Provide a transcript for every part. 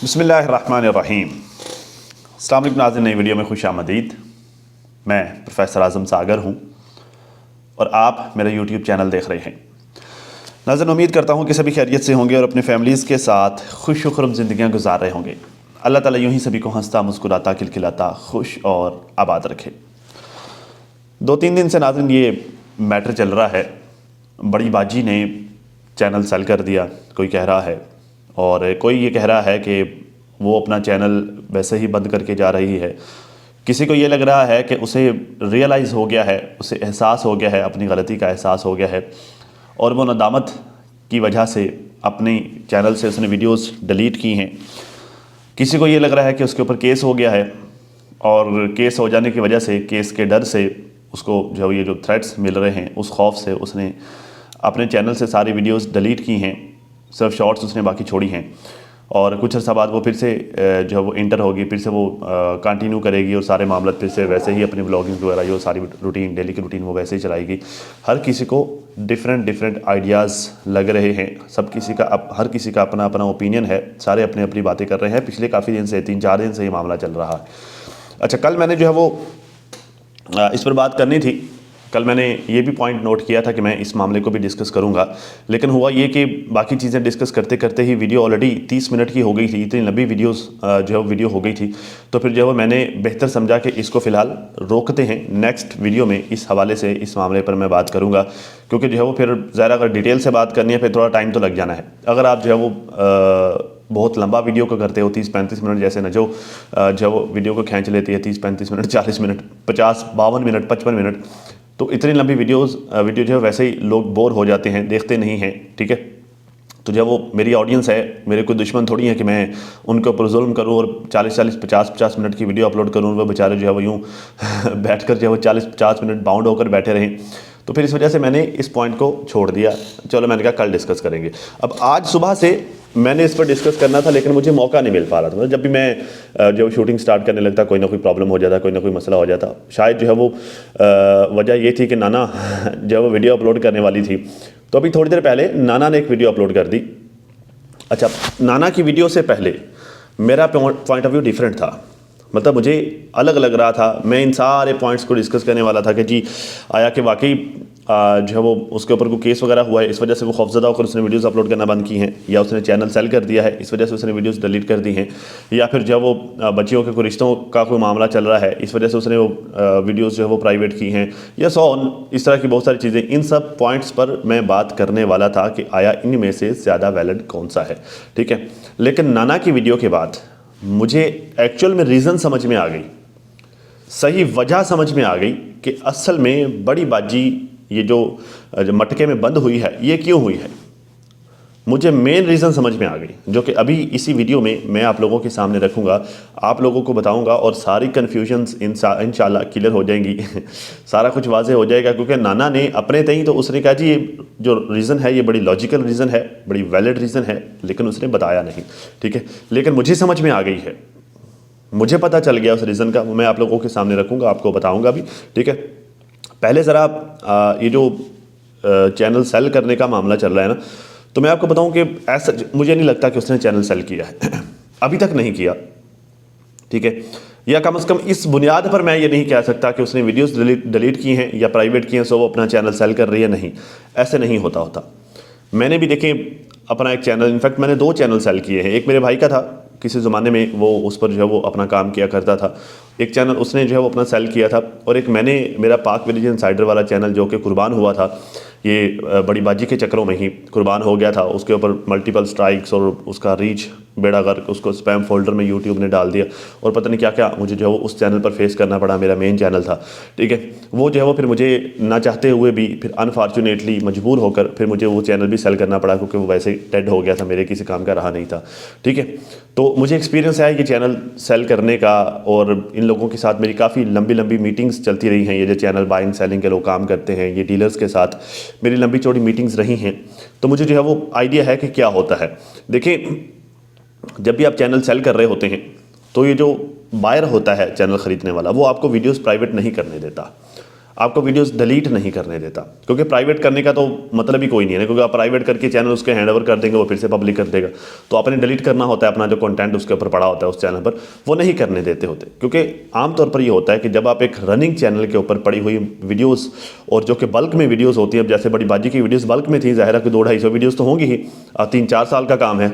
बिस्मिल्लाहिर्रहमानिर्रहीम। अस्सलाम वालेकुम नाज़रीन, नई वीडियो में खुश आमदीद। मैं प्रोफेसर आज़म सागर हूँ और आप मेरा यूट्यूब चैनल देख रहे हैं। नाज़रीन, उम्मीद करता हूँ कि सभी खैरियत से होंगे और अपने फैमिलीज़ के साथ खुश व खुर्रम ज़िंदगियाँ गुजार रहे होंगे। अल्लाह ताला यूँ ही सभी को हंसता मुस्कुराता खिलखिलाता खुश और आबाद रखे। 2-3 दिन से नाज़रीन ये मैटर चल रहा है, बड़ी बाजी ने चैनल सेल कर दिया, कोई कह रहा है, और कोई ये कह रहा है कि वो अपना चैनल वैसे ही बंद करके जा रही है। किसी को ये लग रहा है कि उसे रियलाइज़ हो गया है, उसे एहसास हो गया है, अपनी गलती का एहसास हो गया है और वो नदामत की वजह से अपने चैनल से उसने वीडियोस डिलीट की हैं। किसी को ये लग रहा है कि उसके ऊपर केस हो गया है और केस हो जाने की वजह से, केस के डर से उसको जो ये जो थ्रेट्स मिल रहे हैं, उस खौफ से उसने अपने चैनल से सारी वीडियोस डिलीट की हैं, सिर्फ शॉर्ट्स उसने बाकी छोड़ी हैं। और कुछ अर्सा बाद वो फिर से जो वो इंटर होगी, फिर से वो कंटिन्यू करेगी और सारे मामला फिर से वैसे ही अपनी ब्लॉगिंग वगैरह जो सारी रूटीन, डेली की रूटीन वो वैसे ही चलाएगी। हर किसी को डिफरेंट आइडियाज़ लग रहे हैं, सब किसी का हर किसी का अपना अपना ओपिनियन है, सारे अपनी अपनी बातें कर रहे हैं। पिछले काफ़ी दिन से, 3-4 दिन से ये मामला चल रहा है। अच्छा, कल मैंने जो है वो इस पर बात करनी थी। कल मैंने ये भी पॉइंट नोट किया था कि मैं इस मामले को भी डिस्कस करूंगा, लेकिन हुआ ये कि बाकी चीज़ें डिस्कस करते करते ही वीडियो ऑलरेडी 30 मिनट की हो गई थी। इतनी लंबी जो है वीडियो हो गई थी, तो फिर जो है मैंने बेहतर समझा कि इसको फ़िलहाल रोकते हैं। नेक्स्ट वीडियो में इस हवाले से, इस मामले पर मैं बात करूँगा, क्योंकि जो है वो फिर ज़रा अगर डिटेल से बात करनी है फिर थोड़ा टाइम तो लग जाना है। अगर आप जो है वो बहुत लंबा वीडियो को करते हो, 30-35 मिनट, जैसे न जो वो वीडियो को खींच लेती है 30-35 मिनट, 40 मिनट, 50-52 मिनट, 55 मिनट, तो इतनी लंबी वीडियो जो है वैसे ही लोग बोर हो जाते हैं, देखते नहीं हैं। ठीक है, तो जब वो मेरी ऑडियंस है, मेरे कोई दुश्मन थोड़ी है कि मैं उनके ऊपर जुल्म करूं और 40-40, 50-50 मिनट की वीडियो अपलोड करूं, वो बेचारे जो है वो यूँ बैठकर जो है वो 40-50 मिनट बाउंड होकर बैठे रहें। तो फिर इस वजह से मैंने इस पॉइंट को छोड़ दिया। चलो, मैंने कहा कल डिस्कस करेंगे। अब आज सुबह से मैंने इस पर डिस्कस करना था, लेकिन मुझे मौका नहीं मिल पा रहा था। मतलब जब भी मैं जब शूटिंग स्टार्ट करने लगता, कोई ना कोई प्रॉब्लम हो जाता, कोई ना कोई मसला हो जाता। शायद जो है वो वजह ये थी कि नाना जब वो वीडियो अपलोड करने वाली थी, तो अभी थोड़ी देर पहले नाना ने एक वीडियो अपलोड कर दी। अच्छा, नाना की वीडियो से पहले मेरा पॉइंट ऑफ व्यू डिफरेंट था। मतलब मुझे अलग लग रहा था। मैं इन सारे पॉइंट्स को डिस्कस करने वाला था कि जी आया कि वाकई जो है वो उसके ऊपर कोई केस वगैरह हुआ है, इस वजह से वो खौफजदा होकर उसने वीडियोस अपलोड करना बंद की हैं, या उसने चैनल सेल कर दिया है, इस वजह से उसने वीडियोस डिलीट कर दी हैं, या फिर जो है वो बच्चियों के कोई रिश्तों का कोई मामला चल रहा है, इस वजह से उसने वो वीडियोस जो है वो प्राइवेट की हैं, या इस तरह की बहुत सारी चीज़ें। इन सब पॉइंट्स पर मैं बात करने वाला था कि आया इनमें से ज़्यादा वैलिड कौन सा है। ठीक है, लेकिन नाना की वीडियो के बाद मुझे एक्चुअल में रीज़न समझ में आ गई, सही वजह समझ में आ गई कि असल में बड़ी बाजी ये जो मटके में बंद हुई है, ये क्यों हुई है। मुझे मेन रीज़न समझ में आ गई, जो कि अभी इसी वीडियो में मैं आप लोगों के सामने रखूँगा, आप लोगों को बताऊँगा और सारी कन्फ्यूजन्स इंशाल्लाह क्लियर हो जाएंगी सारा कुछ वाज़े हो जाएगा। क्योंकि नाना ने अपने तई तो उसने कहा जी ये जो रीज़न है ये बड़ी लॉजिकल रीज़न है, बड़ी वैलिड रीज़न है, लेकिन उसने बताया नहीं। ठीक है, लेकिन मुझे समझ में आ गई है, मुझे पता चल गया उस रीज़न का, वो मैं आप लोगों के सामने रखूँगा, आपको बताऊँगा भी। ठीक है, पहले ज़रा ये जो चैनल सेल करने का मामला चल रहा है ना, तो मैं आपको बताऊं कि ऐसा मुझे नहीं लगता कि उसने चैनल सेल किया है अभी तक नहीं किया। ठीक है, या कम से कम इस बुनियाद पर मैं ये नहीं कह सकता कि उसने वीडियोस डिलीट की हैं या प्राइवेट की हैं सो वो अपना चैनल सेल कर रही है। नहीं, ऐसे नहीं होता। मैंने भी देखें अपना एक चैनल, इनफैक्ट मैंने 2 चैनल सेल किए हैं। एक मेरे भाई का था, किसी ज़माने में वो उस पर जो है वो अपना काम किया करता था, एक चैनल उसने जो है वो अपना सेल किया था, और एक मैंने मेरा पाक विलेज इनसाइडर वाला चैनल जो कि कुर्बान हुआ था, ये बड़ी बाजी के चक्करों में ही कुर्बान हो गया था। उसके ऊपर मल्टीपल स्ट्राइक्स और उसका रीच बेड़ा गर्क, उसको स्पैम फोल्डर में यूट्यूब ने डाल दिया और पता नहीं क्या क्या मुझे जो है वो उस चैनल पर फेस करना पड़ा। मेरा मेन चैनल था। ठीक है, वो जो है वो फिर मुझे ना चाहते हुए भी फिर अनफॉर्चुनेटली मजबूर होकर फिर मुझे वो चैनल भी सेल करना पड़ा, क्योंकि वो वैसे डेड हो गया था, मेरे किसी काम का रहा नहीं था। ठीक है, तो मुझे एक्सपीरियंस है कि चैनल सेल करने का, और इन लोगों के साथ मेरी काफ़ी लंबी मीटिंग्स चलती रही हैं। ये जो चैनल बाइंग सेलिंग के लोग काम करते हैं, ये डीलर्स के साथ मेरी लंबी चौड़ी मीटिंग्स रही हैं, तो मुझे जो है वो आइडिया है कि क्या होता है। देखिए, जब भी आप चैनल सेल कर रहे होते हैं तो ये जो बायर होता है चैनल ख़रीदने वाला, वो आपको वीडियोस प्राइवेट नहीं करने देता। आपको वीडियोस डिलीट नहीं करने देता, क्योंकि प्राइवेट करने का तो मतलब ही कोई नहीं है ना, क्योंकि आप प्राइवेट करके चैनल उसके हैंड ओवर कर देंगे, वो फिर से पब्लिक कर देगा। तो आपने डिलीट करना होता है अपना जो कंटेंट उसके ऊपर पड़ा होता है उस चैनल पर, वो नहीं करने देते होते। क्योंकि आमतौर पर ये होता है कि जब आप एक रनिंग चैनल के ऊपर पड़ी हुई वीडियोज़, और जो कि बल्क में वीडियोज़ होती हैं, अब जैसे बड़ी बाजी की वीडियोज़ बल्क में थी, ज़ाहिर है कि 200-250 वीडियोज़ तो होंगी ही, 3-4 साल का काम है।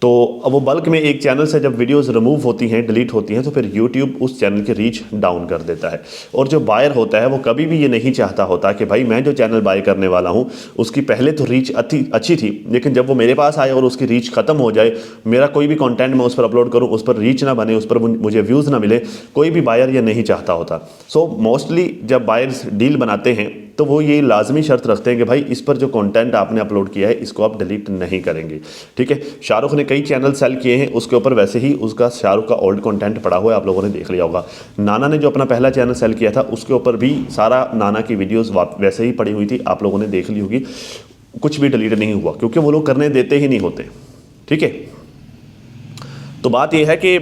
तो अब वो बल्क में एक चैनल से जब वीडियोस रिमूव होती हैं, डिलीट होती हैं, तो फिर यूट्यूब उस चैनल की रीच डाउन कर देता है। और जो बायर होता है वो कभी भी ये नहीं चाहता होता कि भाई मैं जो चैनल बाय करने वाला हूँ उसकी पहले तो रीच अच्छी थी, लेकिन जब वो मेरे पास आए और उसकी रीच खत्म हो जाए, मेरा कोई भी कंटेंट मैं उस पर अपलोड करूँ, उस पर रीच ना बने, उस पर मुझे व्यूज़ ना मिले, कोई भी बायर ये नहीं चाहता होता। सो मोस्टली जब बायर्स डील बनाते हैं तो वो ये लाजमी शर्त रखते हैं कि भाई इस पर जो कंटेंट आपने अपलोड किया है इसको आप डिलीट नहीं करेंगे। ठीक है, शाहरुख ने कई चैनल सेल किए हैं, उसके ऊपर वैसे ही उसका शाहरुख का ओल्ड कंटेंट पड़ा हुआ है, आप लोगों ने देख लिया होगा। नाना ने जो अपना पहला चैनल सेल किया था उसके ऊपर भी सारा नाना की वीडियोस वैसे ही पड़ी हुई थी, आप लोगों ने देख ली होगी, कुछ भी डिलीट नहीं हुआ, क्योंकि वो लोग करने देते ही नहीं होते। ठीक है, तो बात यह है कि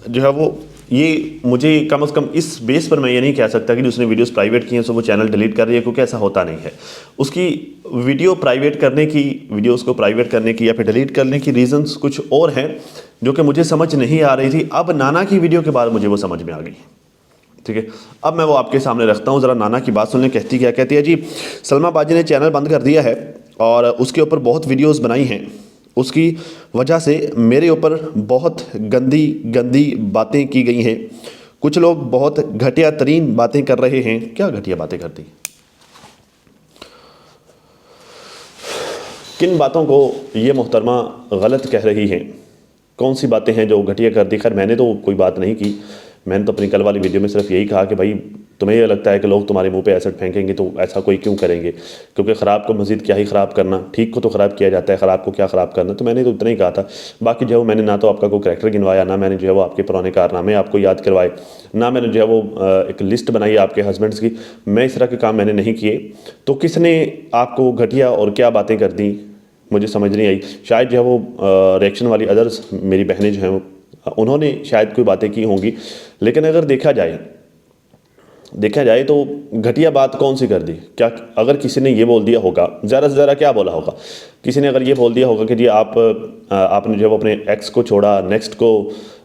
जो है वो ये मुझे कम से कम इस बेस पर मैं ये नहीं कह सकता कि उसने वीडियोस प्राइवेट की हैं सो वो चैनल डिलीट कर रही है, क्योंकि ऐसा होता नहीं है। उसकी वीडियो प्राइवेट करने की, वीडियोस को प्राइवेट करने की या फिर डिलीट करने की रीजंस कुछ और हैं जो कि मुझे समझ नहीं आ रही थी। अब नाना की वीडियो के बाद मुझे वो समझ में आ गई। ठीक है, अब मैं वो आपके सामने रखता हूँ, ज़रा नाना की बात सुनने। कहती क्या कहती है जी, सलमा बाजी ने चैनल बंद कर दिया है और उसके ऊपर बहुत वीडियोज़ बनाई हैं, उसकी वजह से मेरे ऊपर बहुत गंदी गंदी बातें की गई हैं, कुछ लोग बहुत घटिया तरीन बातें कर रहे हैं। क्या घटिया बातें करती, किन बातों को ये मोहतरमा गलत कह रही हैं, कौन सी बातें हैं जो घटिया करती? खैर मैंने तो कोई बात नहीं की, मैंने तो अपनी कल वाली वीडियो में सिर्फ यही कहा कि भाई तुम्हें ये लगता है कि लोग तुम्हारे मुंह पे एसिड फेंकेंगे तो ऐसा कोई क्यों करेंगे, क्योंकि ख़राब को मज़ीद क्या ही ख़राब करना, ठीक को तो ख़राब किया जाता है, ख़राब को क्या ख़राब करना। तो मैंने तो उतना ही कहा था। बाकी जो है मैंने ना तो आपका कोई करैक्टर गिनवाया, ना मैंने जो है वो आपके पुराने कारनामे आपको याद करवाए, ना मैंने जो है वो एक लिस्ट बनाई आपके हस्बैंड्स की। मैं इस तरह के काम मैंने नहीं किए। तो किसने आपको घटिया और क्या बातें कर दी मुझे समझ नहीं आई। शायद जो है वो रिएक्शन वाली अदर्स मेरी बहनें जो हैं उन्होंने शायद कोई बातें की होंगी, लेकिन अगर देखा जाए तो घटिया बात कौन सी कर दी? क्या अगर किसी ने ये बोल दिया होगा, ज़रा से ज़रा क्या बोला होगा, किसी ने अगर ये बोल दिया होगा कि जी आपने जो अपने एक्स को छोड़ा, नेक्स्ट को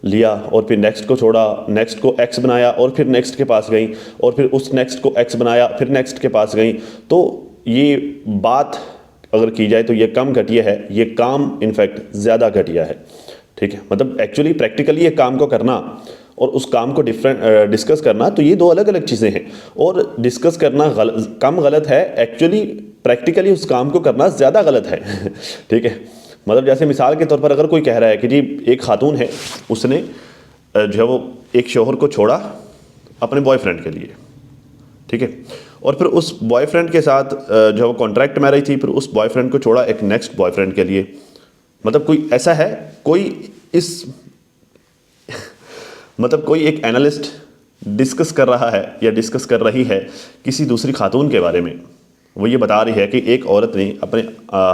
लिया और फिर नेक्स्ट को छोड़ा, नेक्स्ट को एक्स बनाया और फिर नेक्स्ट के पास गई और फिर उस नेक्स्ट को एक्स बनाया फिर नेक्स्ट के पास गई, तो ये बात अगर की जाए तो ये कम घटिया है, ये काम इनफैक्ट ज़्यादा घटिया है। ठीक है, मतलब एक्चुअली प्रैक्टिकली ये काम को करना और उस काम को डिस्कस करना तो ये दो अलग अलग चीज़ें हैं। और डिस्कस करना कम गलत है, एक्चुअली प्रैक्टिकली उस काम को करना ज़्यादा गलत है। ठीक है, मतलब जैसे मिसाल के तौर पर अगर कोई कह रहा है कि जी एक खातून है, उसने जो है वो एक शौहर को छोड़ा अपने बॉयफ्रेंड के लिए, ठीक है, और फिर उस बॉयफ्रेंड के साथ जो है वो कॉन्ट्रैक्ट मैरिज थी, फिर उस बॉयफ्रेंड को छोड़ा एक नेक्स्ट बॉयफ्रेंड के लिए। मतलब कोई ऐसा है, कोई इस मतलब कोई एक एनालिस्ट डिस्कस कर रहा है या डिस्कस कर रही है किसी दूसरी खातून के बारे में, वो ये बता रही है कि एक औरत ने अपने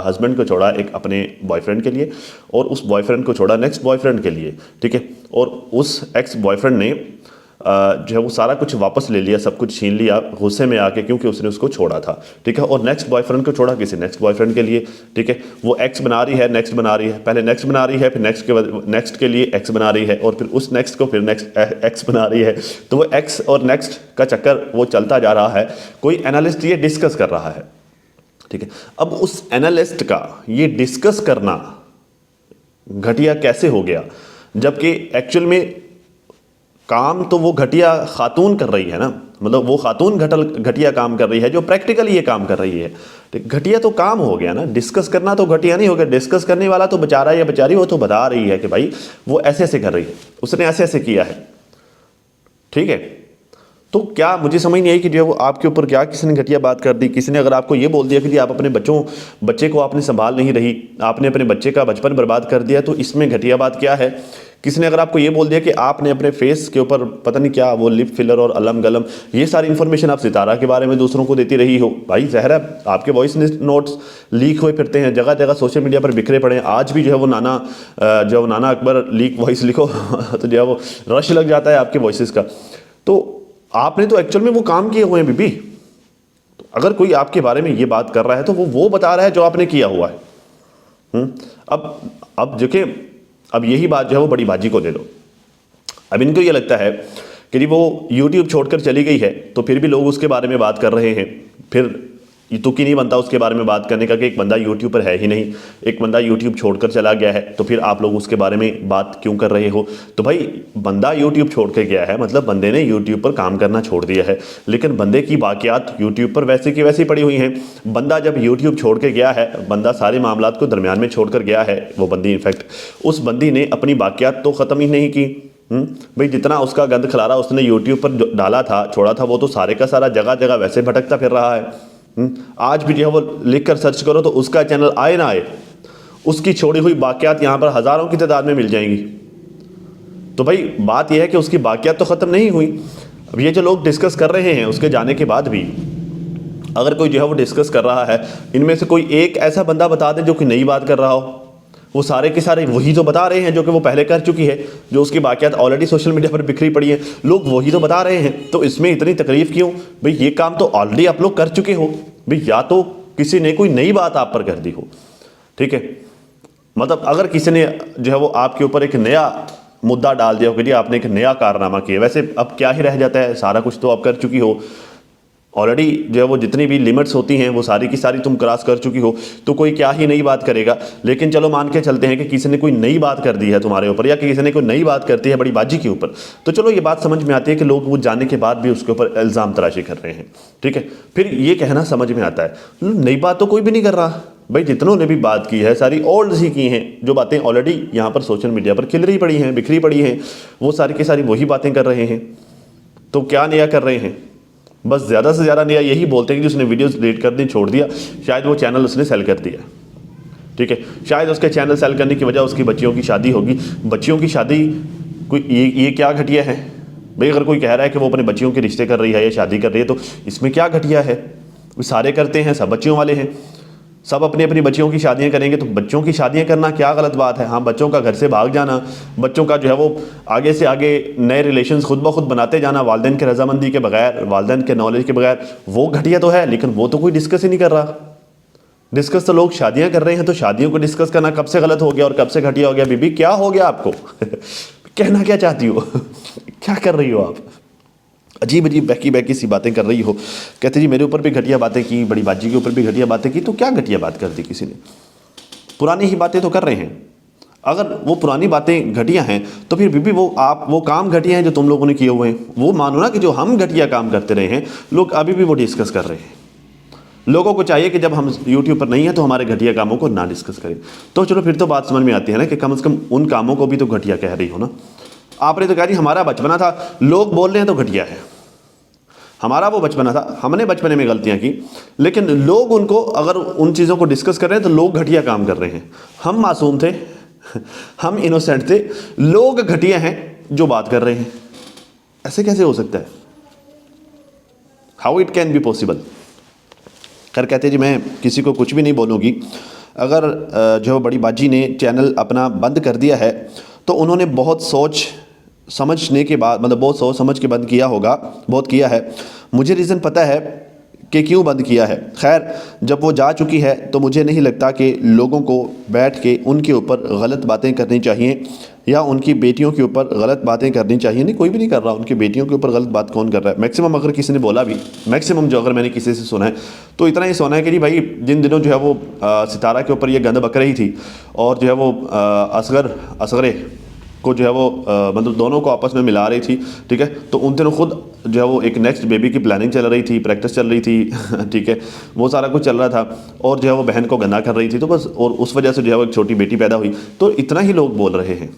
हस्बैंड को छोड़ा एक अपने बॉयफ्रेंड के लिए और उस बॉयफ्रेंड को छोड़ा नेक्स्ट बॉयफ्रेंड के लिए। ठीक है, और उस एक्स बॉयफ्रेंड ने जो है वो सारा कुछ वापस ले लिया, सब कुछ छीन लिया गुस्से में आके, क्योंकि उसने उसको छोड़ा था। ठीक है, और नेक्स्ट बॉयफ्रेंड को छोड़ा किसी नेक्स्ट बॉयफ्रेंड के लिए। ठीक है, वो एक्स बना रही है, नेक्स्ट बना रही है, पहले नेक्स्ट बना रही है, फिर नेक्स्ट के लिए एक्स बना रही है और फिर उस नेक्स्ट को फिर नेक्स्ट एक्स बना रही है। तो वो एक्स और नेक्स्ट का चक्कर वो चलता जा रहा है। कोई एनालिस्ट ये डिस्कस कर रहा है। ठीक है, अब उस एनालिस्ट का ये डिस्कस करना घटिया कैसे हो गया, जबकि एक्चुअल में काम तो वो घटिया खातून कर रही है ना, मतलब वो खातून घटिया काम कर रही है जो प्रैक्टिकली ये काम कर रही है। तो घटिया तो काम हो गया ना, डिस्कस करना तो घटिया नहीं हो गया। डिस्कस करने वाला तो बेचारा या बेचारी वो तो बता रही है कि भाई वो ऐसे ऐसे कर रही है, उसने ऐसे ऐसे किया है। ठीक है, तो क्या मुझे समझ नहीं आई कि जो वो आपके ऊपर क्या किसी ने घटिया बात कर दी। किसी ने अगर आपको ये बोल दिया कि जी आप अपने बच्चे को आपने संभाल नहीं रही, आपने अपने बच्चे का बचपन बर्बाद कर दिया, तो इसमें घटिया बात क्या है। किसी ने अगर आपको ये बोल दिया कि आपने अपने फेस के ऊपर पता नहीं क्या वो लिप फिलर और अलम गलम ये सारी इन्फॉर्मेशन आप सितारा के बारे में दूसरों को देती रही हो, भाई ज़हरा आपके वॉइस नोट्स लीक हुए फिरते हैं, जगह जगह सोशल मीडिया पर बिखरे पड़े हैं। आज भी जो है वो नाना अकबर लीक वॉइस लिखो तो जो है वो रश लग जाता है आपके वॉइस का। तो आपने तो एक्चुअल में वो काम किए हुए हैं बीबी। तो अगर कोई आपके बारे में ये बात कर रहा है तो वो बता रहा है जो आपने किया हुआ है। अब देखिए, अब यही बात जो है वो बड़ी बाजी को ले लो। अब इनको ये लगता है कि जी वो यूट्यूब छोड़कर चली गई है तो फिर भी लोग उसके बारे में बात कर रहे हैं, फिर ये तुक ही नहीं बनता उसके बारे में बात करने का कि एक बंदा यूट्यूब पर है ही नहीं, एक बंदा यूट्यूब छोड़कर चला गया है, तो फिर आप लोग उसके बारे में बात क्यों कर रहे हो। तो भाई बंदा यूट्यूब छोड़ के गया है, मतलब बंदे ने यूट्यूब पर काम करना छोड़ दिया है, लेकिन बंदे की बाकियात यूट्यूब पर वैसे की वैसी पड़ी हुई हैं। बंदा जब यूट्यूब छोड़ के गया है, बंदा सारे मामलात को दरमियान में छोड़ कर गया है, वो बंदी इनफैक्ट उस बंदी ने अपनी बाकियात तो ख़त्म ही नहीं की। भाई जितना उसका गंद खलारा उसने यूट्यूब पर डाला था, छोड़ा था, वो तो सारे का सारा जगह जगह वैसे भटकता फिर रहा है। आज भी जो है वो लिख कर सर्च करो तो उसका चैनल आए ना आए, उसकी छोड़ी हुई बाकियात यहाँ पर हज़ारों की तादाद में मिल जाएंगी। तो भाई बात यह है कि उसकी बाकियात तो ख़त्म नहीं हुई। अब ये जो लोग डिस्कस कर रहे हैं उसके जाने के बाद भी अगर कोई जो है वो डिस्कस कर रहा है, इनमें से कोई एक ऐसा बंदा बता दे जो कि नई बात कर रहा हो। वो सारे के सारे वही तो बता रहे हैं जो कि वो पहले कर चुकी है, जो उसकी बाकियात ऑलरेडी सोशल मीडिया पर बिखरी पड़ी है, लोग वही तो बता रहे हैं। तो इसमें इतनी तकलीफ क्यों भाई? ये काम तो ऑलरेडी आप लोग कर चुके हो भाई, या तो किसी ने कोई नई बात आप पर कर दी हो, ठीक है। मतलब अगर किसी ने जो है वो आपके ऊपर एक नया मुद्दा डाल दिया हो कि जी आपने एक नया कारनामा किया, वैसे अब क्या ही रह जाता है, सारा कुछ तो आप कर चुकी हो ऑलरेडी। जो है वो जितनी भी लिमिट्स होती हैं वो सारी की सारी तुम क्रॉस कर चुकी हो, तो कोई क्या ही नई बात करेगा। लेकिन चलो मान के चलते हैं कि किसी ने कोई नई बात कर दी है तुम्हारे ऊपर, या कि किसी ने कोई नई बात करती है बड़ी बाजी के ऊपर, तो चलो ये बात समझ में आती है कि लोग वो जानने के बाद भी उसके ऊपर इल्ज़ाम तराशी कर रहे हैं, ठीक है। फिर ये कहना समझ में आता है नई बात तो कोई भी नहीं कर रहा भाई, जितनों ने भी बात की है सारी ओल्ड सी की हैं, जो बातें ऑलरेडी यहाँ पर सोशल मीडिया पर खिल रही पड़ी हैं, बिखरी पड़ी हैं, वो सारी की सारी वही बातें कर रहे हैं। तो क्या नया कर रहे हैं? बस ज़्यादा से ज़्यादा नया यही बोलते हैं कि उसने वीडियोस डिलीट कर दी, छोड़ दिया, शायद वो चैनल उसने सेल कर दिया, ठीक है। शायद उसके चैनल सेल करने की वजह उसकी बच्चियों की शादी होगी। बच्चियों की शादी कोई ये क्या घटिया है भाई? अगर कोई कह रहा है कि वो अपने बच्चियों के रिश्ते कर रही है या शादी कर रही है तो इसमें क्या घटिया है? वो सारे करते हैं, सब बच्चियों वाले हैं, सब अपनी अपनी बच्चियों की शादियां करेंगे, तो बच्चों की शादियां करना क्या गलत बात है? हाँ, बच्चों का घर से भाग जाना, बच्चों का जो है वो आगे से आगे नए रिलेशंस खुद ब खुद बनाते जाना, वालिदैन के रजामंदी के बगैर, वालिदैन के नॉलेज के बगैर, वो घटिया तो है, लेकिन वो तो कोई डिस्कस ही नहीं कर रहा। डिस्कस तो लोग शादियां कर रहे हैं, तो शादियों को डिस्कस करना कब से गलत हो गया और कब से घटिया हो गया? बीबी क्या हो गया आपको? कहना क्या चाहती हो? क्या कर रही हो आप? अजीब अजीब बहकी बहकी सी बातें कर रही हो। कहते जी मेरे ऊपर भी घटिया बातें की, बड़ी बाजी के ऊपर भी घटिया बातें की, तो क्या घटिया बात कर दी किसी ने? पुरानी ही बातें तो कर रहे हैं। अगर वो पुरानी बातें घटिया हैं तो फिर भी वो काम घटिया हैं जो तुम लोगों ने किए हुए हैं। वो मानो ना कि जो हम घटिया काम करते रहे हैं, लोग अभी भी वो डिस्कस कर रहे हैं। लोगों को चाहिए कि जब हम यूट्यूब पर नहीं है तो हमारे घटिया कामों को ना डिस्कस करें। तो चलो फिर तो बात समझ में आती है ना कि कम से कम उन कामों को भी तो घटिया कह रही हो ना। आपने तो कह दी हमारा बचपना था, लोग बोल रहे हैं तो घटिया है। हमारा वो बचपना था, हमने बचपने में गलतियां की, लेकिन लोग उनको अगर उन चीज़ों को डिस्कस कर रहे हैं तो लोग घटिया काम कर रहे हैं। हम मासूम थे, हम इनोसेंट थे, लोग घटिया हैं जो बात कर रहे हैं। ऐसे कैसे हो सकता है? How it can be possible? खैर कहते जी मैं किसी को कुछ भी नहीं बोलूँगी। अगर जो बड़ी बाजी ने चैनल अपना बंद कर दिया है तो उन्होंने बहुत सोच समझने के बाद, मतलब बहुत सोच समझ के बंद किया होगा, बहुत किया है। मुझे रीज़न पता है कि क्यों बंद किया है। खैर जब वो जा चुकी है तो मुझे नहीं लगता कि लोगों को बैठ के उनके ऊपर गलत बातें करनी चाहिए या उनकी बेटियों के ऊपर गलत बातें करनी चाहिए। नहीं, कोई भी नहीं कर रहा। उनकी बेटियों के ऊपर गलत बात कौन कर रहा है? मैक्सिमम अगर किसी ने बोला भी, मैक्सिमम जो अगर मैंने किसी से सुना है तो इतना ही सुना है कि जी भाई जिन दिनों जो है वो सितारा के ऊपर ये गंद बक रही थी और जो है वो असगरे को जो है वो मतलब दोनों को आपस में मिला रही थी, ठीक है। तो उन दिनों खुद जो है वो एक नेक्स्ट बेबी की प्लानिंग चल रही थी, प्रैक्टिस चल रही थी, ठीक है, वो सारा कुछ चल रहा था और जो है वो बहन को गंदा कर रही थी। तो बस और उस वजह से जो है वो एक छोटी बेटी पैदा हुई। तो इतना ही लोग बोल रहे हैं,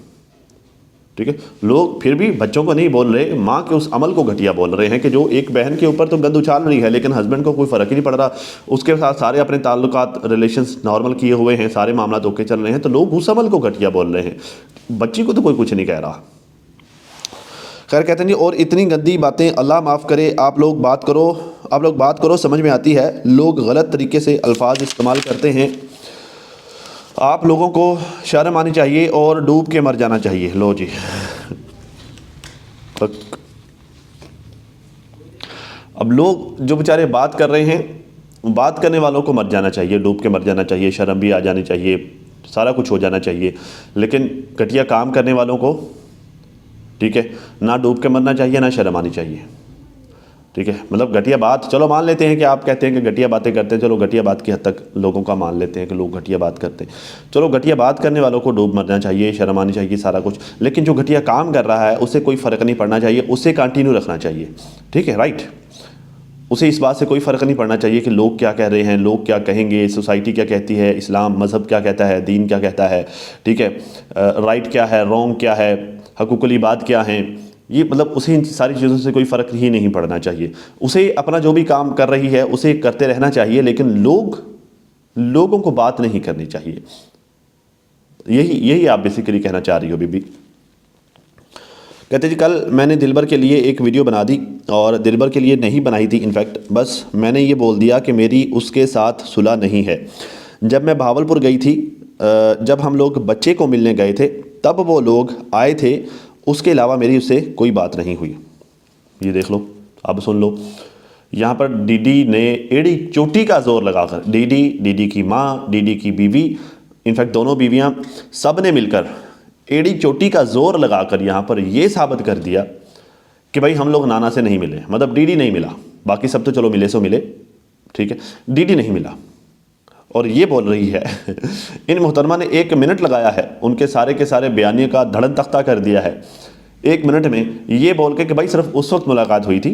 ठीक है। लोग फिर भी बच्चों को नहीं बोल रहे, माँ के उस अमल को घटिया बोल रहे हैं कि जो एक बहन के ऊपर तो गंद उछाल रही है लेकिन हस्बैंड को कोई फ़र्क ही नहीं पड़ रहा, उसके साथ सारे अपने ताल्लुकात रिलेशंस नॉर्मल किए हुए हैं, सारे मामला ओके चल रहे हैं, तो लोग उस अमल को घटिया बोल रहे हैं। बच्ची को तो कोई कुछ नहीं कह रहा। खैर कहते हैं जी, और इतनी गंदी बातें अल्लाह माफ़ करे, आप लोग बात करो समझ में आती है। लोग गलत तरीके से अल्फाज इस्तेमाल करते हैं। आप लोगों को शर्म आनी चाहिए और डूब के मर जाना चाहिए। लो जी, अब लोग जो बेचारे बात कर रहे हैं, बात करने वालों को मर जाना चाहिए, डूब के मर जाना चाहिए, शर्म भी आ जानी चाहिए, सारा कुछ हो जाना चाहिए, लेकिन घटिया काम करने वालों को, ठीक है, ना डूब के मरना चाहिए ना शर्म आनी चाहिए। ठीक है, मतलब घटिया बात, चलो मान लेते हैं कि आप कहते हैं कि घटिया बातें करते हैं, चलो घटिया बात की हद तक लोगों का मान लेते हैं कि लोग घटिया बात करते हैं, चलो घटिया बात करने वालों को डूब मरना चाहिए, शर्म आनी चाहिए, सारा कुछ, लेकिन जो घटिया काम कर रहा है उसे कोई फ़र्क नहीं पड़ना चाहिए, उसे कंटिन्यू रखना चाहिए। ठीक है, राइट, उसे इस बात से कोई फ़र्क नहीं पड़ना चाहिए कि लोग क्या कह रहे हैं, लोग क्या कहेंगे, सोसाइटी क्या कहती है, इस्लाम मज़हब क्या कहता है, दीन क्या कहता है, ठीक है, राइट क्या है, रॉन्ग क्या है, हकूक़ुल इबाद क्या हैं, ये मतलब उसे इन सारी चीज़ों से कोई फ़र्क ही नहीं पड़ना चाहिए। उसे अपना जो भी काम कर रही है उसे करते रहना चाहिए, लेकिन लोगों को बात नहीं करनी चाहिए। यही आप बेसिकली कहना चाह रही हो बीबी। कहते जी कल मैंने दिलबर के लिए एक वीडियो बना दी, और दिलबर के लिए नहीं बनाई थी, इनफैक्ट बस मैंने ये बोल दिया कि मेरी उसके साथ सुलह नहीं है। जब मैं भावलपुर गई थी, जब हम लोग बच्चे को मिलने गए थे तब वो लोग आए थे, उसके अलावा मेरी उससे कोई बात नहीं हुई। ये देख लो, अब सुन लो, यहाँ पर डीडी ने एड़ी चोटी का जोर लगाकर, डीडी की माँ, डीडी की बीवी, इनफैक्ट दोनों बीवियाँ, सब ने मिलकर एड़ी चोटी का जोर लगाकर यहाँ पर ये साबित कर दिया कि भाई हम लोग नाना से नहीं मिले, मतलब डीडी नहीं मिला, बाकी सब तो चलो मिले सो मिले, ठीक है, डीडी नहीं मिला। और ये बोल रही है इन मोहतरमा ने 1 मिनट लगाया है, उनके सारे के सारे बयानियों का धड़न तख्ता कर दिया है 1 मिनट में, ये बोल के कि भाई सिर्फ उस वक्त मुलाकात हुई थी,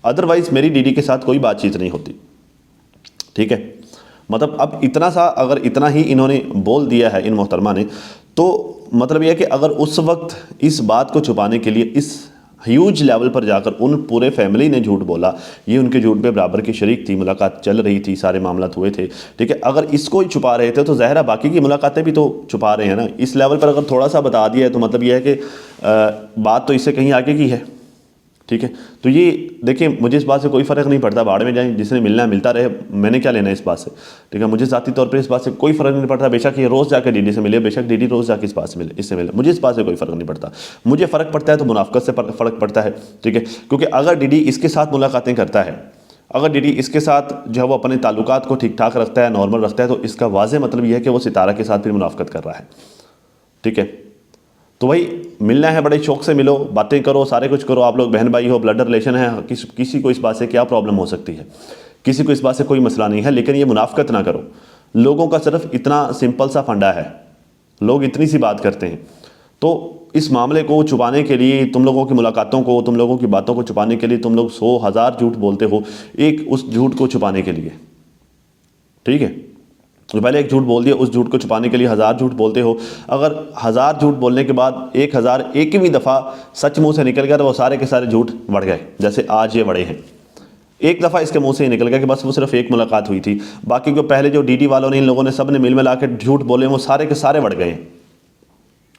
अदरवाइज़ मेरी डीडी के साथ कोई बातचीत नहीं होती। ठीक है, मतलब अब इतना सा, अगर इतना ही इन्होंने बोल दिया है इन मोहतरमा ने, तो मतलब यह है कि अगर उस वक्त इस बात को छुपाने के लिए इस ह्यूज लेवल पर जाकर उन पूरे फैमिली ने झूठ बोला, ये उनके झूठ पे बराबर की शरीक थी, मुलाकात चल रही थी, सारे मामला हुए थे, ठीक है, अगर इसको ही छुपा रहे थे तो ज़ाहिर है बाकी की मुलाकातें भी तो छुपा रहे हैं ना। इस लेवल पर अगर थोड़ा सा बता दिया है तो मतलब ये है कि बात तो इससे कहीं आगे की है। ठीक है, तो ये देखिए, मुझे इस बात से कोई फ़र्क नहीं पड़ता, भाड़ में जाए, जिसने मिलना है मिलता रहे, मैंने क्या लेना है इस बात से। ठीक है, मुझे ज़ाती तौर पे इस बात से कोई फ़र्क नहीं पड़ता, बेशक ये रोज़ जाकर डीडी से मिले, बेशक डीडी रोज़ जाकर इस बात से मिले, इससे मिले, मुझे इस बात से कोई फ़र्क नहीं पड़ता। मुझे फ़र्क पड़ता है तो मुनाफ़क़त से फ़र्क पड़ता है। ठीक है, क्योंकि अगर डीडी इसके साथ मुलाकातें करता है, अगर डीडी इसके साथ जो है वो अपने ताल्लुकात को ठीक ठाक रखता है, नॉर्मल रखता है, तो इसका वाज़ेह मतलब यह है कि वो सितारा के साथ फिर मुनाफ़क़त कर रहा है। ठीक है, तो भाई मिलना है, बड़े शौक से मिलो, बातें करो, सारे कुछ करो, आप लोग बहन भाई हो, ब्लड रिलेशन है, किसी को इस बात से क्या प्रॉब्लम हो सकती है, किसी को इस बात से कोई मसला नहीं है, लेकिन ये मुनाफ़क़त ना करो। लोगों का सिर्फ इतना सिंपल सा फंडा है, लोग इतनी सी बात करते हैं, तो इस मामले को छुपाने के लिए, तुम लोगों की मुलाकातों को, तुम लोगों की बातों को छुपाने के लिए तुम लोग 100,000 झूठ बोलते हो, एक उस झूठ को छुपाने के लिए। ठीक है, तो पहले एक झूठ बोल दिया, उस झूठ को छुपाने के लिए 1000 झूठ बोलते हो। अगर 1000 झूठ बोलने के बाद 1001वीं दफ़ा सच मुंह से निकल गया तो वो सारे के सारे झूठ बढ़ गए, जैसे आज ये बड़े हैं। एक दफ़ा इसके मुंह से ही निकल गया कि बस वो सिर्फ एक मुलाकात हुई थी, बाकी को पहले जो डीडी वालों ने, इन लोगों ने सब ने मिल मिला के झूठ बोले, वो सारे के सारे बढ़ गए।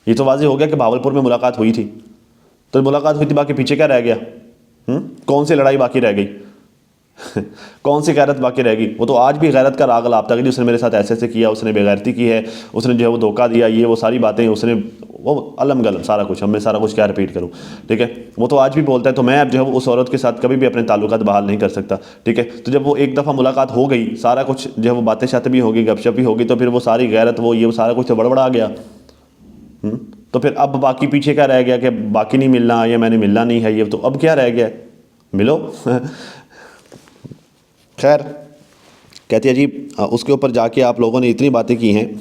ये तो वाज़ेह हो गया कि भावलपुर में मुलाकात हुई थी, तो मुलाकात हुई थी, बाकी पीछे क्या रह गया? कौन सी लड़ाई बाकी रह गई? कौन सी गैरत बाकी रहेगी? वो तो आज भी गैरत का राग लापता कि उसने मेरे साथ ऐसे ऐसे किया, उसने बेगैरती की है, उसने जो है वो धोखा दिया, ये वो सारी बातें उसने, वो अलम गलम सारा कुछ, अब मैं सारा कुछ क्या रिपीट करूँ। ठीक है, वो तो आज भी बोलता है, तो मैं अब जो है उस औरत के साथ कभी भी अपने ताल्लुकात बहाल नहीं कर सकता। ठीक है, तो जब वो एक दफ़ा मुलाकात हो गई, सारा कुछ जो है वो बातें शातें भी होगी, गपशप भी होगी, तो फिर वो सारी गैरत, वो ये वो सारा कुछ तो बड़बड़ा गया। तो फिर अब बाकी पीछे क्या रह गया कि बाकी नहीं मिलना, या मैंने मिलना नहीं है, ये तो अब क्या रह गया? मिलो। खैर, कहती है जी उसके ऊपर जाके आप लोगों ने इतनी बातें की हैं,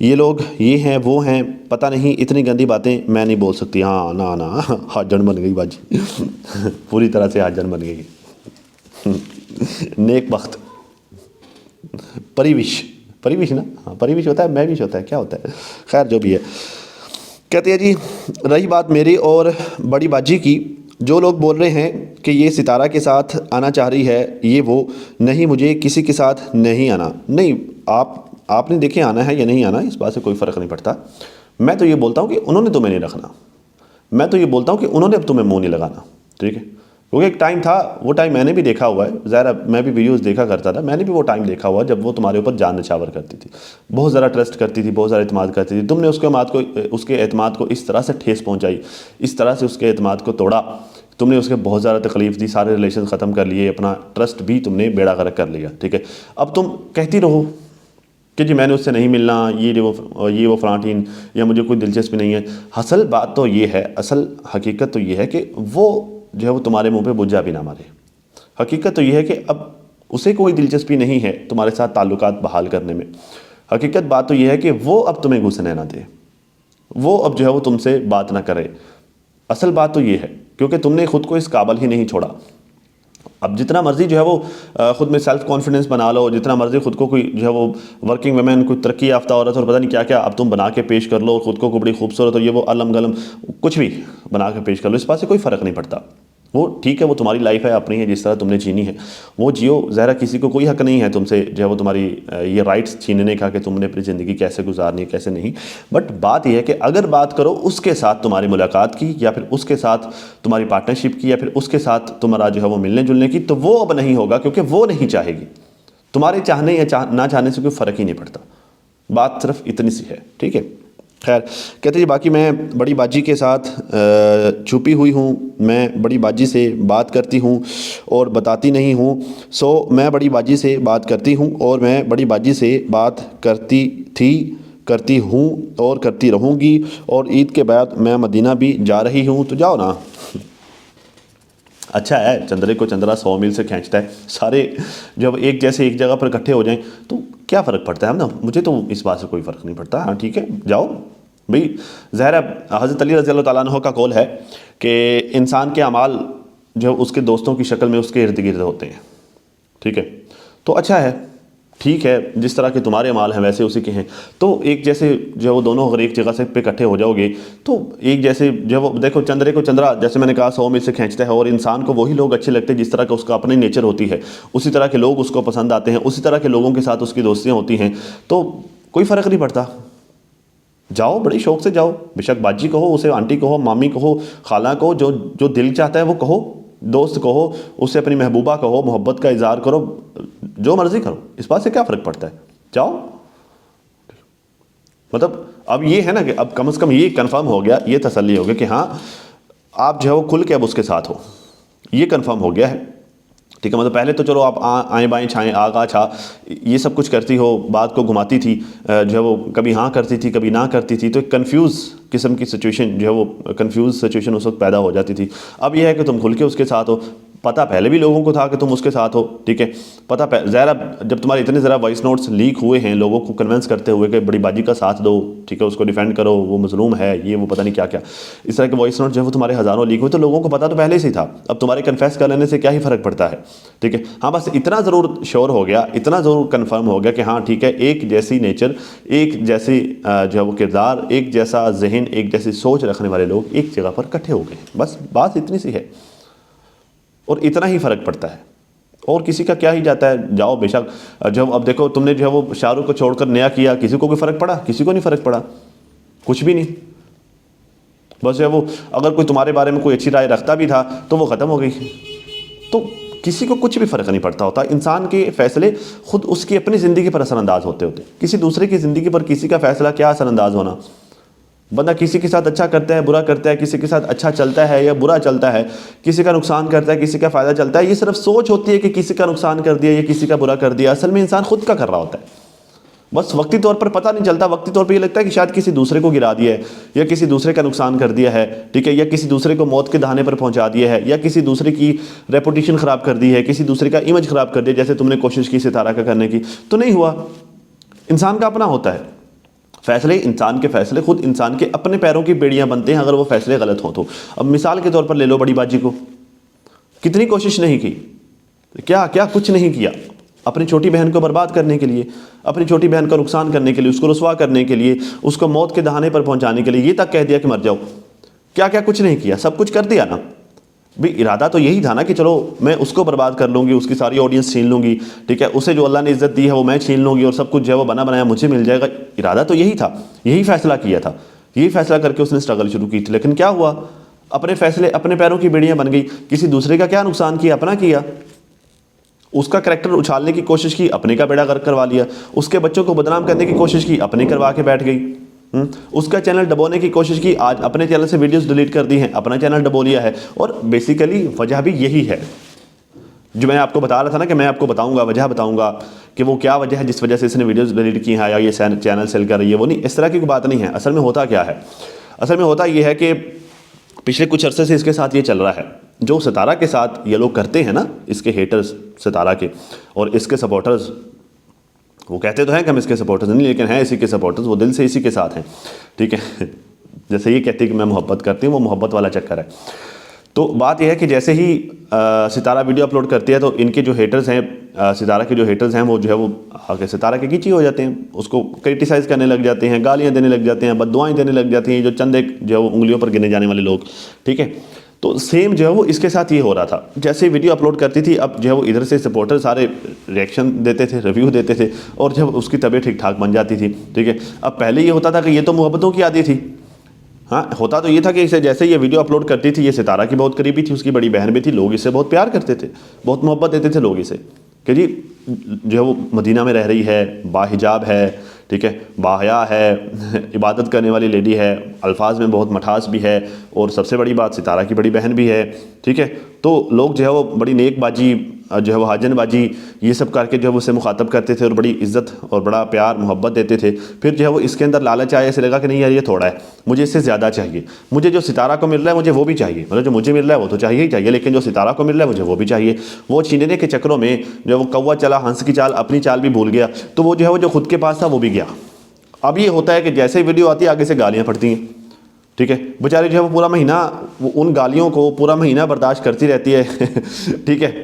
ये लोग ये हैं वो हैं, पता नहीं, इतनी गंदी बातें मैं नहीं बोल सकती। हाँ ना ना, हाजन बन गई बाजी पूरी तरह से हाजन बन गई। नेक वक्त, परिविश ना, हाँ परिविश होता है, मैं विश होता है, क्या होता है, खैर जो भी है। कहते हैं जी रही बात मेरी और बड़ी बाजी की, जो लोग बोल रहे हैं कि ये सितारा के साथ आना चाह रही है, ये वो, नहीं मुझे किसी के साथ नहीं आना। नहीं, आपने देखे आना है या नहीं आना, इस बात से कोई फ़र्क नहीं पड़ता। मैं तो ये बोलता हूँ कि उन्होंने तुम्हें नहीं रखना, मैं तो ये बोलता हूँ कि उन्होंने अब तुम्हें मुँह नहीं लगाना। ठीक है, क्योंकि एक टाइम था, वो टाइम मैंने भी देखा हुआ है, ज़रा मैं भी वीडियोस देखा करता था, मैंने भी वो टाइम देखा हुआ जब वो तुम्हारे ऊपर जान निछावर करती थी, बहुत ज़रा ट्रस्ट करती थी, बहुत ज़्यादा एतमाद करती थी। तुमने उसके एतमाद को इस तरह से ठेस पहुंचाई, इस तरह से उसके एतमाद को तोड़ा, तुमने उसके बहुत ज़्यादा तकलीफ़ दी, सारे रिलेशन ख़त्म कर लिए, अपना ट्रस्ट भी तुमने बेड़ा गर्क कर लिया, ठीक है। अब तुम कहती रहो कि जी मैंने उससे नहीं मिलना, ये वो फलाटीन, या मुझे कोई दिलचस्पी नहीं है। असल बात तो ये है, असल हकीकत तो ये है कि वो जो है वो तुम्हारे मुंह पे बुज्जा भी ना मारे। हकीकत तो ये है कि अब उसे कोई दिलचस्पी नहीं है तुम्हारे साथ ताल्लुकात बहाल करने में। हकीकत बात तो ये है कि वो अब तुम्हें घुसने ना दे, वो अब जो है वो तुमसे बात ना करे। असल बात तो ये है क्योंकि तुमने खुद को इस काबिल ही नहीं छोड़ा। अब जितना मर्जी जो है वो खुद में सेल्फ कॉन्फिडेंस बना लो, जितना मर्जी खुद को कोई जो है वो वर्किंग वुमेन, कोई तरक्की याफ्ता औरत और पता नहीं क्या क्या अब तुम बना के पेश कर लो, खुद को बड़ी खूबसूरत और ये वो अलम गलम कुछ भी बना के पेश कर लो, इस बात से कोई फ़र्क नहीं पड़ता। वो ठीक है, वो तुम्हारी लाइफ है, अपनी है, जिस तरह तुमने जीनी है वो जियो। ज़ाहिर किसी को कोई हक नहीं है तुमसे जो है वो तुम्हारी ये राइट्स छीनने का कि तुमने अपनी ज़िंदगी कैसे गुजारनी है कैसे नहीं। बट बात यह है कि अगर बात करो उसके साथ तुम्हारी मुलाकात की, या फिर उसके साथ तुम्हारी पार्टनरशिप की, या फिर उसके साथ तुम्हारा जो है वो मिलने जुलने की, तो वो अब नहीं होगा क्योंकि वो नहीं चाहेगी। तुम्हारे चाहने या ना चाहने से कोई फ़र्क ही नहीं पड़ता। बात सिर्फ इतनी सी है, ठीक है। खैर, कहते जी बाकी मैं बड़ी बाजी के साथ छुपी हुई हूँ, मैं बड़ी बाजी से बात करती हूँ और बताती नहीं हूँ। सो मैं बड़ी बाजी से बात करती हूँ और मैं बड़ी बाजी से बात करती हूँ और करती रहूँगी। और ईद के बाद मैं मदीना भी जा रही हूँ, तो जाओ ना। अच्छा है, चंद्रे को चंद्रा 100 मील से खींचता है। सारे जब एक जैसे एक जगह पर इकट्ठे हो जाएं तो क्या फ़र्क पड़ता है ना। मुझे तो इस बात से कोई फ़र्क नहीं पड़ता। हाँ ठीक है, जाओ भाई। ज़ाहिर है हज़रत अली रज़ी अल्लाह तआला अन्हु का कौल है कि इंसान के अमाल जो उसके दोस्तों की शक्ल में उसके इर्द गिर्द होते हैं, ठीक है। तो अच्छा है, ठीक है, जिस तरह के तुम्हारे अमाल हैं वैसे उसी के हैं। तो एक जैसे जो वो दोनों अगर एक जगह से पे इकट्ठे हो जाओगे तो एक जैसे जो वो देखो चंद्रे को चंद्रा जैसे मैंने कहा 100 मील से खींचता है। और इंसान को वही लोग अच्छे लगते हैं जिस तरह का उसका अपनी नेचर होती है, उसी तरह के लोग उसको पसंद आते हैं, उसी तरह के लोगों के साथ उसकी दोस्तियाँ होती हैं। तो कोई फ़र्क नहीं पड़ता, जाओ बड़े शौक़ से जाओ। बेशक बाजी कहो, उसे आंटी कहो, मामी कहो, खाला कहो, जो दिल चाहता है वो कहो, दोस्त कहो, उससे अपनी महबूबा कहो, मोहब्बत का इजहार करो, जो मर्ज़ी करो, इस बात से क्या फ़र्क पड़ता है, जाओ। मतलब अब ये है ना कि अब कम से कम ये कंफर्म हो गया, ये तसल्ली हो गया कि हाँ आप जो है वो खुल के अब उसके साथ हो, ये कंफर्म हो गया है, ठीक है। मतलब पहले तो चलो आप आएँ बाएँ छाएँ आगा छा ये सब कुछ करती हो, बात को घुमाती थी, जो है वो कभी हाँ करती थी कभी ना करती थी, तो एक कन्फ्यूज़ किस्म की सिचुएशन जो है वो कन्फ्यूज़ सिचुएशन उस वक्त पैदा हो जाती थी। अब यह है कि तुम खुल के उसके साथ हो। पता पहले भी लोगों को था कि तुम उसके साथ हो, ठीक है। पता ज़रा जब तुम्हारे इतने ज़रा वॉइस नोट्स लीक हुए हैं लोगों को कन्विंस करते हुए कि बड़ी बाजी का साथ दो, ठीक है, उसको डिफेंड करो, वो मजलूम है, ये वो पता नहीं क्या क्या, इस तरह के वॉइस नोट जो है वो तुम्हारे हज़ारों लीक हुए, तो लोगों को पता तो पहले से ही था। अब तुम्हारे कन्फेस कर लेने से क्या ही फ़र्क पड़ता है, ठीक है। हाँ बस इतना ज़रूर श्योर हो गया, इतना ज़रूर कन्फर्म हो गया कि हाँ ठीक है, एक जैसी नेचर, एक जैसी जो है वो किरदार, एक जैसा जहन, एक जैसी सोच रखने वाले लोग एक जगह पर इकट्ठे हो गए। बस बात इतनी सी है और इतना ही फ़र्क पड़ता है, और किसी का क्या ही जाता है। जाओ बेशक जब अब देखो तुमने जो है वो शाहरुख को छोड़कर नया किया, किसी को कोई फ़र्क पड़ा? किसी को नहीं फ़र्क पड़ा, कुछ भी नहीं। बस जो है वो अगर कोई तुम्हारे बारे में कोई अच्छी राय रखता भी था तो वो ख़त्म हो गई। तो किसी को कुछ भी फ़र्क नहीं पड़ता होता। इंसान के फ़ैसले खुद उसकी अपनी ज़िंदगी पर असरअंदाज होते होते, किसी दूसरे की ज़िंदगी पर किसी का फ़ैसला क्या असरअंदाज होना। बंदा किसी के साथ अच्छा करता है, बुरा करता है, किसी के साथ अच्छा चलता है या बुरा चलता है, किसी का नुकसान करता है, किसी का फ़ायदा चलता है, ये सिर्फ सोच होती है कि किसी का नुकसान कर दिया या किसी का बुरा कर दिया। असल में इंसान खुद का कर रहा होता है, बस वक्ती तौर पर पता नहीं चलता। वक्ती तौर पर ये लगता है कि शायद किसी दूसरे को गिरा दिया है, या किसी दूसरे का नुकसान कर दिया है, ठीक है, या किसी दूसरे को मौत के दहाने पर पहुंचा दिया है, या किसी दूसरे की रेपुटेशन ख़राब कर दी है, किसी दूसरे का इमेज ख़राब कर दिया, जैसे तुमने कोशिश की सितारा का करने की, तो नहीं हुआ। इंसान का अपना होता है फ़ैसले, इंसान के फ़ैसले खुद इंसान के अपने पैरों की बेड़ियां बनते हैं अगर वो फ़ैसले गलत हों तो। अब मिसाल के तौर पर ले लो बड़ी बाजी को, कितनी कोशिश नहीं की, क्या क्या कुछ नहीं किया अपनी छोटी बहन को बर्बाद करने के लिए, अपनी छोटी बहन का नुकसान करने के लिए, उसको रुसवा करने के लिए, उसको मौत के दहाने पर पहुंचाने के लिए, ये तक कह दिया कि मर जाओ। क्या क्या कुछ नहीं किया, सब कुछ कर दिया ना भाई। इरादा तो यही था ना कि चलो मैं उसको बर्बाद कर लूँगी, उसकी सारी ऑडियंस छीन लूँगी, ठीक है, उसे जो अल्लाह ने इज़्ज़त दी है वो मैं छीन लूँगी और सब कुछ जो है वो बना बनाया मुझे मिल जाएगा। इरादा तो यही था, यही फ़ैसला किया था, यही फ़ैसला करके उसने स्ट्रगल शुरू की थी। लेकिन क्या हुआ, अपने फ़ैसले अपने पैरों की बेड़ियाँ बन गई। किसी दूसरे का क्या नुकसान किया, अपना किया। उसका करैक्टर उछालने की कोशिश की, अपने का बेड़ा गर्क करवा लिया। उसके बच्चों को बदनाम करने की कोशिश की, अपने करवा के बैठ गई। उसका चैनल दबाने की कोशिश की, आज अपने चैनल से वीडियोस डिलीट कर दी हैं, अपना चैनल दबो लिया है। और बेसिकली वजह भी यही है जो मैं आपको बता रहा था ना, कि मैं आपको बताऊंगा, वजह बताऊंगा कि वो क्या वजह है जिस वजह से इसने वीडियोस डिलीट की हैं या ये चैनल सेल कर रही है। वो नहीं, इस तरह की कोई बात नहीं है। असल में होता क्या है, असल में होता ये है कि पिछले कुछ अरसे से इसके साथ ये चल रहा है, जो सितारा के साथ ये लोग करते हैं ना, इसके हेटर्स सितारा के और इसके सपोर्टर्स, वो कहते तो हैं कि हम इसके सपोर्टर्स नहीं, लेकिन हैं इसी के सपोर्टर्स, वो दिल से इसी के साथ हैं, ठीक है। जैसे ये कहती है कि मैं मोहब्बत करती हूँ, वो मोहब्बत वाला चक्कर है। तो बात यह है कि जैसे ही सितारा वीडियो अपलोड करती है तो इनके जो हेटर्स हैं, सितारा के जो हेटर्स हैं, वो जो है वो आगे सितारा के कीची हो जाते हैं, उसको क्रिटिसाइज़ करने लग जाते हैं, गालियाँ देने लग जाते हैं, बददुआएं देने लग जाती हैं, जो चंद एक जो है वो उंगलियों पर गिने जाने वाले लोग, ठीक है। तो सेम जो है वो इसके साथ ये हो रहा था। जैसे वीडियो अपलोड करती थी, अब जो है वो इधर से सपोर्टर सारे रिएक्शन देते थे, रिव्यू देते थे, और जब उसकी तबीयत ठीक ठाक बन जाती थी, ठीक है। अब पहले ये होता था कि ये तो मोहब्बतों की आदी थी, हाँ, होता तो ये था कि इसे जैसे ये वीडियो अपलोड करती थी, ये सितारा की बहुत करीबी थी, उसकी बड़ी बहन भी थी, लोग इसे बहुत प्यार करते थे, बहुत मोहब्बत देते थे लोग इसे, कि जी जो है वो मदीना में रह रही है, बाहिजाब है, ठीक है, बाहया है, इबादत करने वाली लेडी है, अल्फाज में बहुत मठास भी है, और सबसे बड़ी बात सितारा की बड़ी बहन भी है, ठीक है। तो लोग जो है वो बड़ी नेकबाजी, जो है वो हाजनबाजी, ये सब करके जो है वो उसे मुखातब करते थे और बड़ी इज्जत और बड़ा प्यार मोहब्बत देते थे। फिर जो है वो इसके अंदर लालच आया, ऐसे लगा कि नहीं यार ये थोड़ा है, मुझे इससे ज़्यादा चाहिए, मुझे जो सितारा को मिल रहा है मुझे वो भी चाहिए, मतलब जो मुझे मिल रहा है वो तो चाहिए ही चाहिए, लेकिन जो सितारा को मिल रहा है मुझे वो भी चाहिए। वो छीनने के चक्करों में जो वो कौवा चला हंस की चाल, अपनी चाल भी भूल गया, तो वो जो है वो जो खुद के पास था वो भी गया। अब ये होता है कि जैसे ही वीडियो आती है आगे से गालियाँ पड़ती हैं, ठीक है। बेचारी जो है वो पूरा महीना वो उन गालियों को पूरा महीना बर्दाश्त करती रहती है ठीक है,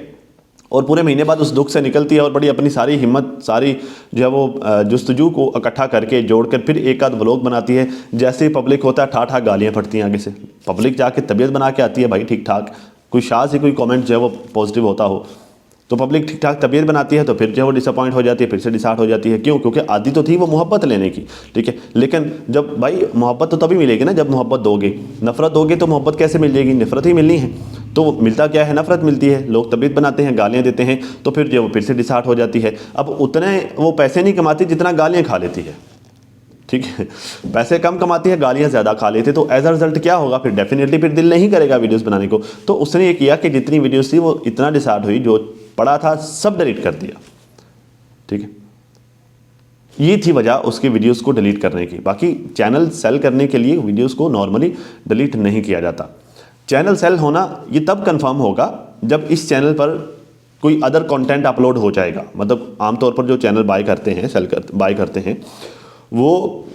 और पूरे महीने बाद उस दुख से निकलती है और बड़ी अपनी सारी हिम्मत, सारी जो है वो जुस्तजू को इकट्ठा करके जोड़कर फिर एक आध व्लॉग बनाती है। जैसे ही पब्लिक होता है ठा ठा गालियाँ पड़ती हैं आगे से, पब्लिक जाके तबीयत बना के आती है भाई ठीक ठाक, कोई शाह से कोई कमेंट जो है वो पॉजिटिव होता हो तो पब्लिक ठीक ठाक तबीयत बनाती है, तो फिर जो है वो डिसअपॉइंट हो जाती है, फिर से डिसहार्ट हो जाती है। क्यों? क्योंकि आदि तो थी वो मोहब्बत लेने की, ठीक है। लेकिन जब भाई मोहब्बत तो तभी मिलेगी ना जब मोहब्बत दोगे, नफरत दोगे तो मोहब्बत कैसे मिल जाएगी? नफरत ही मिलनी है। तो मिलता क्या है? नफरत मिलती है। लोग तबीयत बनाते हैं, गालियाँ देते हैं, तो फिर जो वो फिर से डिसहार्ट हो जाती है। अब उतने वो पैसे नहीं कमाती जितना गालियाँ खा लेती है, ठीक है। पैसे कम कमाती है, गालियाँ ज़्यादा खा लेते, तो एज अ रिजल्ट क्या होगा? फिर डेफिनेटली फिर दिल नहीं करेगा वीडियोस बनाने को। तो उसने ये किया कि जितनी वीडियोस थी वो इतना डिसहार्ट हुई, जो पड़ा था सब डिलीट कर दिया, ठीक है। ये थी वजह उसकी वीडियोस को डिलीट करने की। बाकी चैनल सेल करने के लिए वीडियोस को नॉर्मली डिलीट नहीं किया जाता। चैनल सेल होना ये तब कंफर्म होगा जब इस चैनल पर कोई अदर कंटेंट अपलोड हो जाएगा। मतलब आमतौर पर जो चैनल बाय करते हैं, बाय करते हैं, वो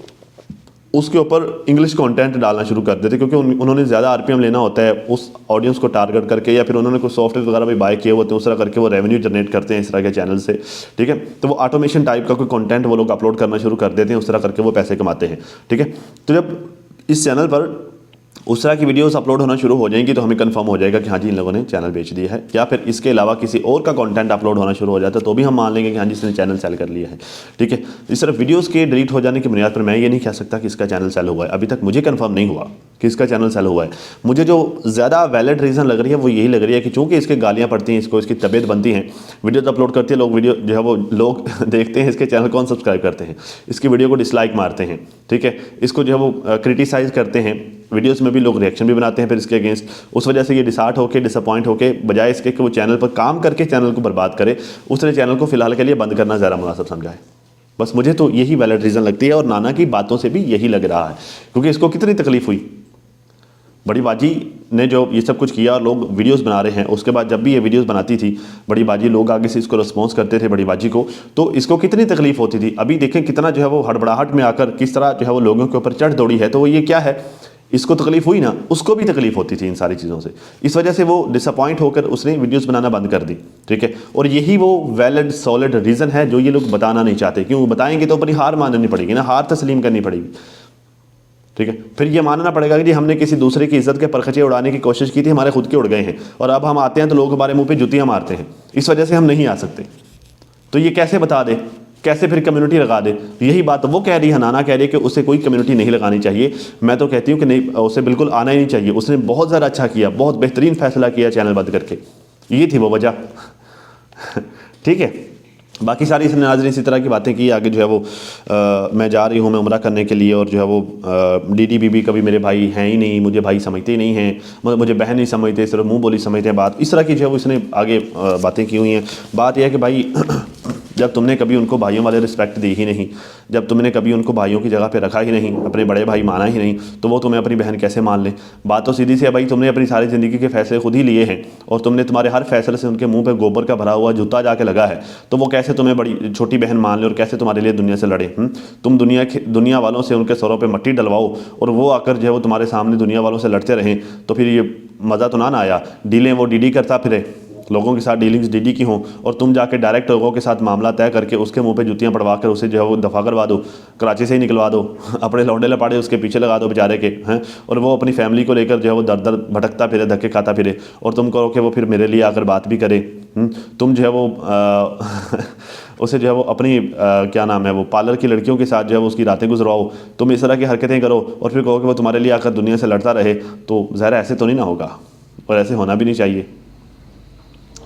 उसके ऊपर इंग्लिश कंटेंट डालना शुरू कर देते, क्योंकि उन्होंने ज़्यादा आरपीएम लेना होता है उस ऑडियंस को टारगेट करके, या फिर उन्होंने कोई सॉफ्टवेयर वगैरह भी बाय किए होते हैं, उस तरह करके वो रेवेन्यू जनरेट करते हैं इस तरह के चैनल से, ठीक है। तो वो ऑटोमेशन टाइप का कोई कंटेंट वो लोग अपलोड करना शुरू कर देते हैं, उस तरह करके वो पैसे कमाते हैं, ठीक है। तो जब इस चैनल पर उस तरह की वीडियोस अपलोड होना शुरू हो जाएंगी तो हमें कंफर्म हो जाएगा कि हाँ जी इन लोगों ने चैनल बेच दिया है। या फिर इसके अलावा किसी और का कंटेंट अपलोड होना शुरू हो जाता है तो भी हम मान लेंगे कि हाँ जी इसने चैनल सेल कर लिया है, ठीक है। इस तरह वीडियोस के डिलीट हो जाने की बुनियाद पर मैं ये नहीं कह सकता कि इसका चैनल सेल हुआ है। अभी तक मुझे कंफर्म नहीं हुआ कि इसका चैनल सेल हुआ है। मुझे जो ज़्यादा वैलिड रीज़न लग रही है वो यही लग रही है कि चूँकि इसके गालियाँ पड़ती हैं, इसको इसकी तबीयत बनती हैं, वीडियोज अपलोड करती है, लोग वीडियो जो है वो लोग देखते हैं, इसके चैनल को अनसब्सक्राइब करते हैं, इसकी वीडियो को डिसलाइक मारते हैं, ठीक है, इसको जो है वो क्रिटिसाइज़ करते हैं, वीडियोस में भी लोग रिएक्शन भी बनाते हैं फिर इसके अगेंस्ट। उस वजह से ये डिसहार्ट होकर, डिसअपॉइंट होकर, बजाय इसके कि वो चैनल पर काम करके चैनल को बर्बाद करे, उसने चैनल को फिलहाल के लिए बंद करना ज़्यादा मुनासिब समझा है। बस मुझे तो यही वैलिड रीज़न लगती है और नाना की बातों से भी यही लग रहा है, क्योंकि इसको कितनी तकलीफ हुई। बड़ी बाजी ने जो ये सब कुछ किया और लोग वीडियोस बना रहे हैं, उसके बाद जब भी ये वीडियोस बनाती थी बड़ी बाजी, लोग आगे से इसको रिस्पॉन्स करते थे बड़ी बाजी को, तो इसको कितनी तकलीफ होती थी। अभी देखें कितना जो है वो हड़बड़ाहट में आकर किस तरह जो है वो लोगों के ऊपर चढ़ दौड़ी है। तो ये क्या है, इसको तकलीफ हुई ना, उसको भी तकलीफ होती थी इन सारी चीज़ों से। इस वजह से वो डिसअपॉइंट होकर उसने वीडियोस बनाना बंद कर दी, ठीक है। और यही वो वैलिड सॉलिड रीज़न है जो ये लोग बताना नहीं चाहते। क्यों? बताएंगे तो अपनी हार माननी पड़ेगी ना, हार तस्लीम करनी पड़ेगी, ठीक है। फिर ये मानना पड़ेगा कि जी हमने किसी दूसरे की इज्जत के परखचे उड़ाने की कोशिश की थी, हमारे खुद के उड़ गए हैं, और अब हम आते हैं तो लोग हमारे मुंह पे जुतियां मारते हैं, इस वजह से हम नहीं आ सकते। तो ये कैसे बता दे, कैसे फिर कम्युनिटी लगा दे? यही बात वो कह रही है, नाना कह रही है कि उसे कोई कम्युनिटी नहीं लगानी चाहिए। मैं तो कहती हूँ कि नहीं, उसे बिल्कुल आना ही नहीं चाहिए। उसने बहुत ज़्यादा अच्छा किया, बहुत बेहतरीन फैसला किया चैनल बंद करके, ये थी वो वजह ठीक है। बाकी सारी इसने नाज़रीन इसी तरह की बातें की। आगे जो है वो मैं जा रही हूँ मैं उम्रा करने के लिए, और जो है वो डीडी बीबी कभी मेरे भाई हैं ही नहीं, मुझे भाई समझते ही नहीं हैं, मुझे बहन नहीं समझते, सिर्फ मुंह बोली समझते हैं बात। इस तरह की जो है वो इसने आगे बातें की हुई हैं। बात यह है कि भाई जब तुमने कभी उनको भाइयों वाले रिस्पेक्ट दी ही नहीं, जब तुमने कभी उनको भाइयों की जगह पे रखा ही नहीं, अपने बड़े भाई माना ही नहीं, तो वो तुम्हें अपनी बहन कैसे मान लें। बात तो सीधी सी है भाई, तुमने अपनी सारी ज़िंदगी के फैसले खुद ही लिए हैं, और तुमने तुम्हारे हर फैसले से उनके मुंह पे गोबर का भरा हुआ जूता जाके लगा है, तो वो कैसे तुम्हें बड़ी छोटी बहन मान ले और कैसे तुम्हारे लिए दुनिया से लड़े। तुम दुनिया वालों से उनके सरों पर मट्टी डलवाओ और वो आकर जो है वो तुम्हारे सामने दुनिया वालों से लड़ते रहें, तो फिर ये मज़ा तो ना आया। डीलें वो डीडी करता फिरे, लोगों के साथ डीलिंग्स डीडी की हों, और तुम जाके डायरेक्ट लोगों के साथ मामला तय करके उसके मुंह पे जुतियां पड़वा कर उसे जो है वो दफ़ा करवा दो, कराची से ही निकलवा दो, अपने लौंडे लपाड़े उसके पीछे लगा दो बेचारे के हैं, और वो अपनी फैमिली को लेकर जो है वो दर दर भटकता फिरे, धक्के खाता फिरे, और तुम करो कि वो फिर मेरे लिए आकर बात भी करे। तुम जो है वो उसे जो है वो अपनी क्या नाम है वो पार्लर की लड़कियों के साथ जो है वो उसकी रातें गुजरवाओ, तुम इस तरह की हरकतें करो और फिर कहो कि वो तुम्हारे लिए आकर दुनिया से लड़ता रहे, तो ज़ाहिर ऐसे तो नहीं ना होगा, और ऐसे होना भी नहीं चाहिए।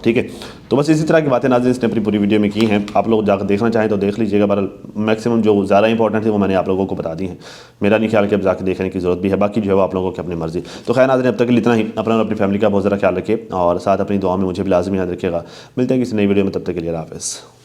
ठीक है, तो बस इसी तरह की बातें नाज़रीन इसने अपनी पूरी वीडियो में की हैं। आप लोग जाकर देखना चाहें तो देख लीजिएगा, पर मैक्सिमम जो ज़्यादा इंपॉर्टेंट है वो मैंने आप लोगों को बता दी हैं। मेरा नहीं ख्याल कि अब जाकर देखने की ज़रूरत भी है, बाकी जो है वो आप लोगों की अपनी मर्ज़ी। तो खैर नाज़रीन, अब तक के लिए इतना ही। अपना और अपनी फैमिली का बहुत ज़्यादा ख्याल रखिए, और साथ अपनी दुआ में मुझे भी लाजमी याद रखिएगा। मिलते हैं किसी नई वीडियो में, तब तक के लिए हाफ़िज़।